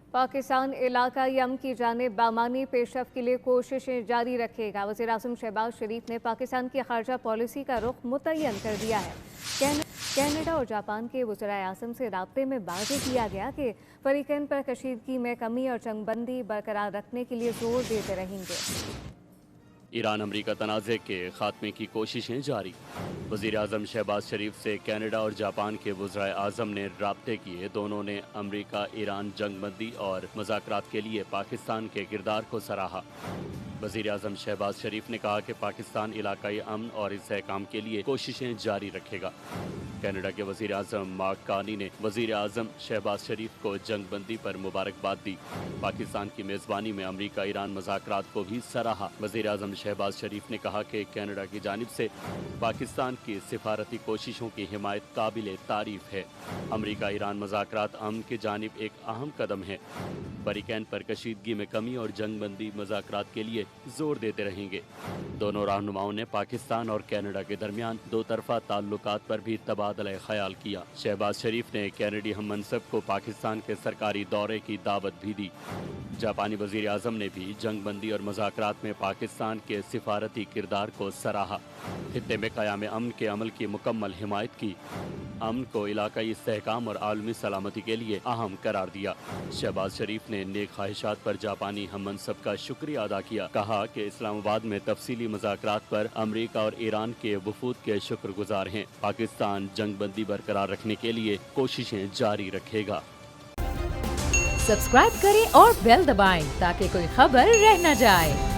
पाकिस्तान इलाकाई अमन की जानिब बामानी पेशरफ्त के लिए कोशिशें जारी रखेगा। वज़ीर आज़म शहबाज शरीफ ने पाकिस्तान की खारजा पॉलिसी का रुख मुतय्यन कर दिया है। कनाडा और जापान के वज़राए आज़म से राब्ते में वाज़ेह किया गया कि फरीकैन पर कशीदगी में कमी और जंगबंदी बरकरार रखने के लिए जोर देते रहेंगे। ईरान अमरीका तनाज़े के खात्मे की कोशिशें जारी। वज़ीर आज़म शहबाज शरीफ से कनाडा और जापान के वज़राए आज़म ने राब्ते किए। दोनों ने अमरीका ईरान जंगबंदी और मुज़ाकरात के लिए पाकिस्तान के किरदार को सराहा। वज़ीर आज़म शहबाज शरीफ ने कहा कि पाकिस्तान इलाकाई अमन और इस्तेहकाम के लिए कोशिशें जारी रखेगा। कनाडा के वज़ीर आज़म मार्क कार्नी ने वज़ीर आज़म शहबाज शरीफ को जंगबंदी पर मुबारकबाद दी। पाकिस्तान की मेज़बानी में अमरीका ईरान मुज़ाकरात को भी सराहा। वज़ीर आज़म शहबाज शरीफ ने कहा कि कनाडा की जानिब से पाकिस्तान की सिफारती कोशिशों की हिमायत काबिल तारीफ है। अमरीका ईरान मुज़ाकरात अमन की जानिब एक अहम कदम है। फरीकैन पर कशीदगी में कमी और जंगबंदी मुज़ाकरात के लिए जोर देते रहेंगे। दोनों रहनुमाओं ने पाकिस्तान और कनाडा के दरमियान दो तरफा ताल्लुकात पर भी तबादला ख्याल किया। शहबाज शरीफ ने कैनेडी हम मनसब को पाकिस्तान के सरकारी दौरे की दावत भी दी। जापानी वज़ीर आज़म ने भी जंगबंदी और मुज़ाकरात में पाकिस्तान के सिफारती किरदार को सराहा। खित्ते में क़याम अमन के अमल की मुकम्मल हिमायत की। अमन को इलाकाई इस्तेहकाम और आलमी सलामती के लिए अहम करार दिया। शहबाज शरीफ ने नेक ख्वाहिशात पर जापानी हम मनसब का शुक्रिया अदा किया। कहा कि इस्लामाबाद में तफसीली मुज़ाकरात पर अमरीका और ईरान के वफूद के शुक्रगुजार हैं। पाकिस्तान जंगबंदी बरकरार रखने के लिए कोशिशें जारी रखेगा। सब्सक्राइब करें और बेल दबाएं ताकि कोई खबर रह न जाए।